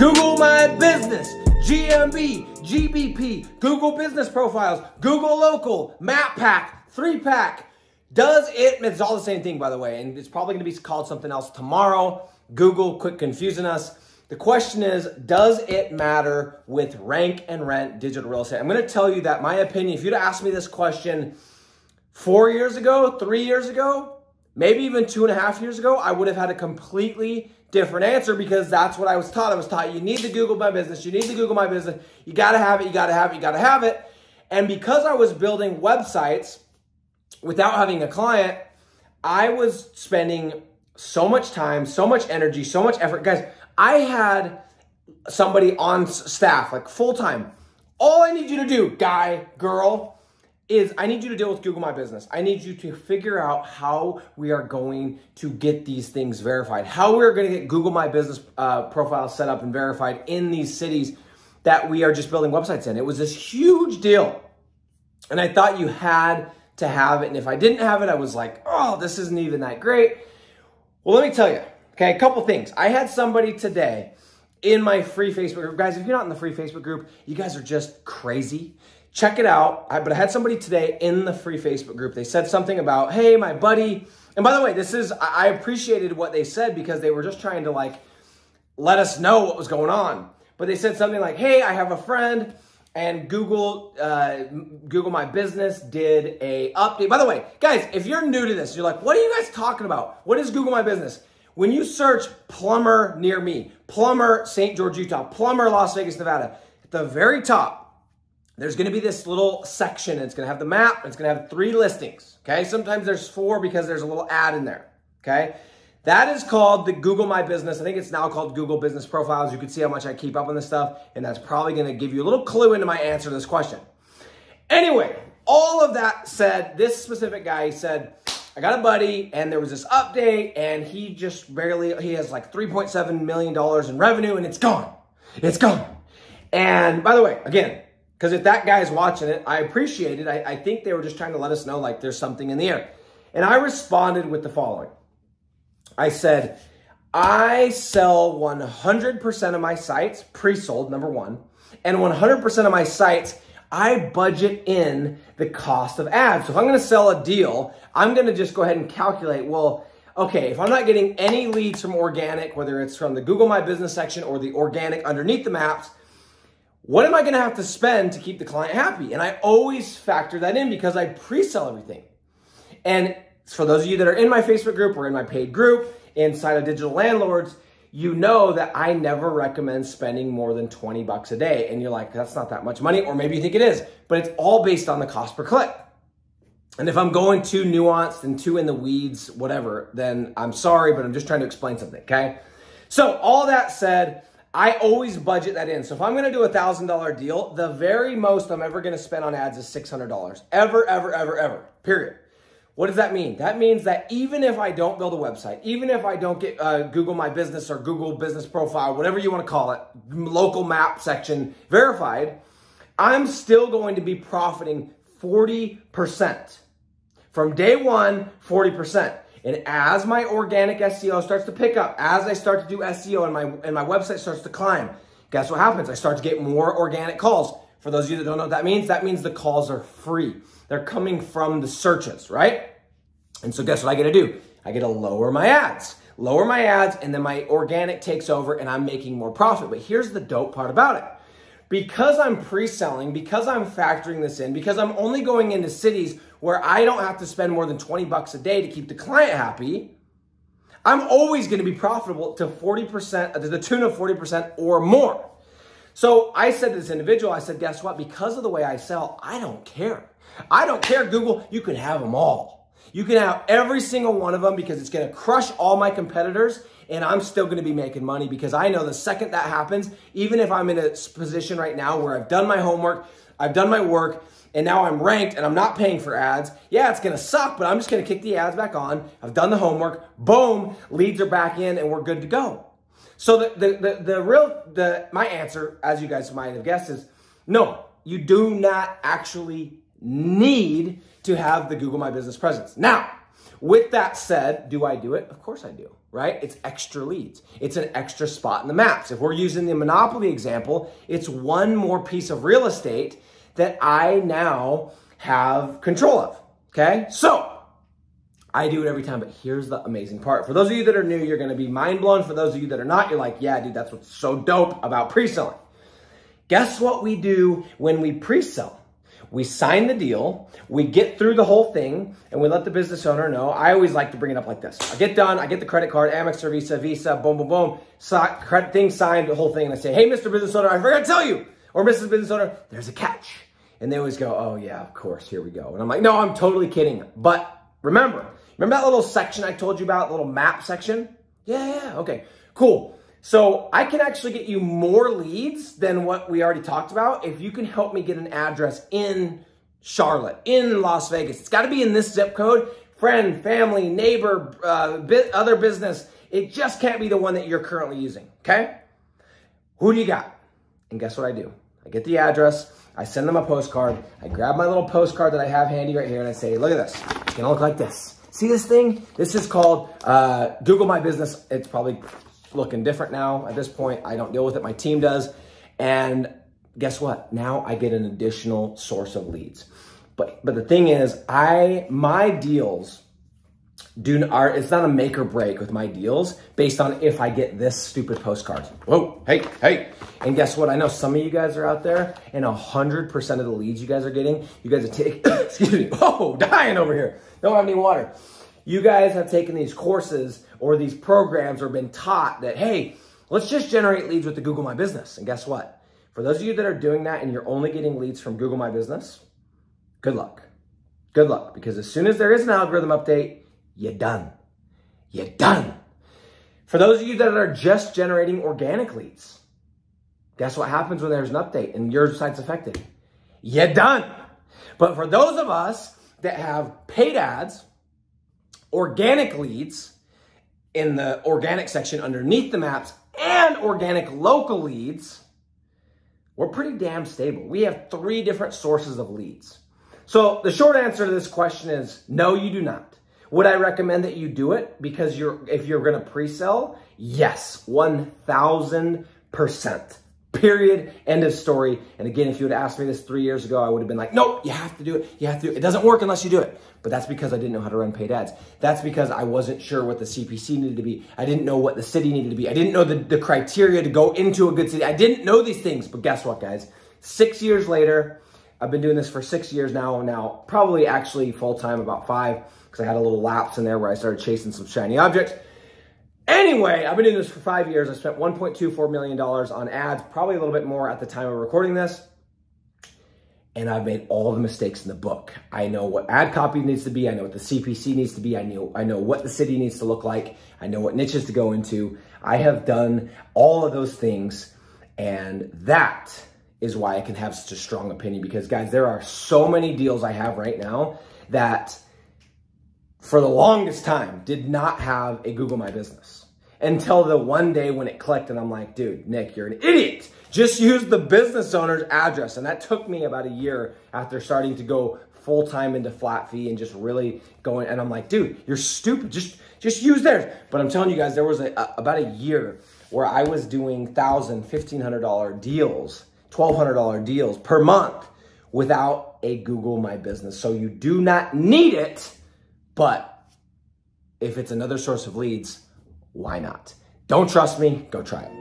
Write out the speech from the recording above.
Google My Business, GMB, GBP, Google Business Profiles, Google Local, Map Pack, 3-pack. It's all the same thing, by the way, and it's probably going to be called something else tomorrow. Google quit confusing us. The question is, does it matter with rank and rent digital real estate? I'm going to tell you that my opinion, if you'd asked me this question 4 years ago, 3 years ago, maybe even 2.5 years ago, I would have had a completely different answer, because that's what I was taught. I was taught you need to Google My Business. You need to Google My Business. You got to have it. You got to have it. You got to have it. And because I was building websites without having a client, I was spending so much time, so much energy, so much effort. Guys, I had somebody on staff, like full-time. All I need you to do, guy, girl, is I need you to deal with Google My Business. I need you to figure out how we are going to get these things verified, how we're going to get Google My Business profile set up and verified in these cities that we are just building websites in. It was this huge deal. And I thought you had to have it. And if I didn't have it, I was like, oh, this isn't even that great. Well, let me tell you, okay, a couple things. I had somebody today in my free Facebook group. Guys, if you're not in the free Facebook group, you guys are just crazy. Check it out. But I had somebody today in the free Facebook group. They said something about, hey, my buddy. And by the way, I appreciated what they said, because they were just trying to like let us know what was going on. But they said something like, hey, I have a friend, and Google My Business did a update. By the way, guys, if you're new to this, you're like, what are you guys talking about? What is Google My Business? When you search plumber near me, plumber St. George, Utah, plumber Las Vegas, Nevada, at the very top, there's going to be this little section. It's going to have the map. It's going to have 3 listings. Okay. Sometimes there's 4 because there's a little ad in there. Okay. That is called the Google My Business. I think it's now called Google Business Profiles. You can see how much I keep up on this stuff. And that's probably going to give you a little clue into my answer to this question. Anyway, all of that said, this specific guy said, I got a buddy and there was this update and he has like $3.7 million in revenue and it's gone. It's gone. And by the way, again, because if that guy's watching it, I appreciate it. I think they were just trying to let us know like there's something in the air. And I responded with the following. I said, I sell 100% of my sites pre-sold, number one, and 100% of my sites, I budget in the cost of ads. So if I'm going to sell a deal, I'm going to just go ahead and calculate, well, okay, if I'm not getting any leads from organic, whether it's from the Google My Business section or the organic underneath the maps, what am I going to have to spend to keep the client happy? And I always factor that in because I pre-sell everything. And for those of you that are in my Facebook group or in my paid group inside of Digital Landlords, you know that I never recommend spending more than 20 bucks a day. And you're like, that's not that much money. Or maybe you think it is, but it's all based on the cost per click. And if I'm going too nuanced and too in the weeds, whatever, then I'm sorry, but I'm just trying to explain something, okay? So all that said, I always budget that in. So if I'm going to do a $1,000 deal, the very most I'm ever going to spend on ads is $600. Ever, period. What does that mean? That means that even if I don't build a website, even if I don't get Google My Business or Google Business Profile, whatever you want to call it, local map section verified, I'm still going to be profiting 40%. From day one, 40%. And as my organic SEO starts to pick up, as I start to do SEO and my website starts to climb, guess what happens? I start to get more organic calls. For those of you that don't know what that means the calls are free. They're coming from the searches, right? And so guess what I get to do? I get to lower my ads, and then my organic takes over and I'm making more profit. But here's the dope part about it. Because I'm pre-selling, because I'm factoring this in, because I'm only going into cities where I don't have to spend more than 20 bucks a day to keep the client happy, I'm always going to be profitable to 40%, to the tune of 40% or more. So I said to this individual, I said, guess what? Because of the way I sell, I don't care. I don't care, Google. You can have them all. You can have every single one of them because it's going to crush all my competitors. And I'm still going to be making money because I know the second that happens, even if I'm in a position right now where I've done my homework, I've done my work, and now I'm ranked and I'm not paying for ads, yeah, it's going to suck, but I'm just going to kick the ads back on. I've done the homework, boom, leads are back in and we're good to go. So my answer, as you guys might have guessed, is no, you do not actually need to have the Google My Business presence. Now, with that said, do I do it? Of course I do, right? It's extra leads. It's an extra spot in the maps. If we're using the Monopoly example, it's one more piece of real estate that I now have control of, okay? So I do it every time, but here's the amazing part. For those of you that are new, you're gonna be mind blown. For those of you that are not, you're like, yeah, dude, that's what's so dope about pre-selling. Guess what we do when we pre-sell? We sign the deal, we get through the whole thing, and we let the business owner know. I always like to bring it up like this. I get done, I get the credit card, Amex or Visa, boom, boom, boom, credit thing signed, the whole thing, and I say, hey, Mr. Business Owner, I forgot to tell you, or Mrs. Business Owner, there's a catch. And they always go, oh yeah, of course, here we go. And I'm like, no, I'm totally kidding. But remember that little section I told you about, the little map section? Yeah, okay, cool. So I can actually get you more leads than what we already talked about if you can help me get an address in Charlotte, in Las Vegas. It's got to be in this zip code. Friend, family, neighbor, other business. It just can't be the one that you're currently using, okay? Who do you got? And guess what I do? I get the address. I send them a postcard. I grab my little postcard that I have handy right here and I say, look at this. It's going to look like this. See this thing? This is called Google My Business. It's probably looking different now at this point. I don't deal with it. My team does. And guess what? Now I get an additional source of leads. But the thing is, my deals it's not a make or break with my deals based on if I get this stupid postcard. Whoa, hey. And guess what? I know some of you guys are out there and 100% of the leads you guys are getting, you guys are taking, excuse me, dying over here. Don't have any water. You guys have taken these courses or these programs or been taught that, hey, let's just generate leads with the Google My Business. And guess what? For those of you that are doing that and you're only getting leads from Google My Business, good luck. Good luck. Because as soon as there is an algorithm update, you're done. You're done. For those of you that are just generating organic leads, guess what happens when there's an update and your site's affected? You're done. But for those of us that have paid ads, organic leads in the organic section underneath the maps, and organic local leads, we're pretty damn stable. We have 3 different sources of leads. So the short answer to this question is no, you do not. Would I recommend that you do it because if you're going to pre-sell? Yes, 1000%. Period. End of story. And again, if you would have asked me this 3 years ago, I would have been like, nope, you have to do it. You have to do it. It doesn't work unless you do it. But that's because I didn't know how to run paid ads. That's because I wasn't sure what the CPC needed to be. I didn't know what the city needed to be. I didn't know the criteria to go into a good city. I didn't know these things. But guess what, guys? 6 years later, I've been doing this for 6 years now. Probably actually full-time about 5 because I had a little lapse in there where I started chasing some shiny objects. Anyway, I've been doing this for 5 years. I spent $1.24 million on ads, probably a little bit more at the time of recording this. And I've made all the mistakes in the book. I know what ad copy needs to be. I know what the CPC needs to be. I know what the city needs to look like. I know what niches to go into. I have done all of those things. And that is why I can have such a strong opinion. Because guys, there are so many deals I have right now that for the longest time did not have a Google My Business until the one day when it clicked and I'm like, dude, Nick, you're an idiot. Just use the business owner's address. And that took me about a year after starting to go full-time into flat fee and just really going. And I'm like, dude, you're stupid. Just use theirs. But I'm telling you guys, there was about a year where I was doing $1,000, $1,500 deals, $1,200 deals per month without a Google My Business. So you do not need it. But if it's another source of leads, why not? Don't trust me? Go try it.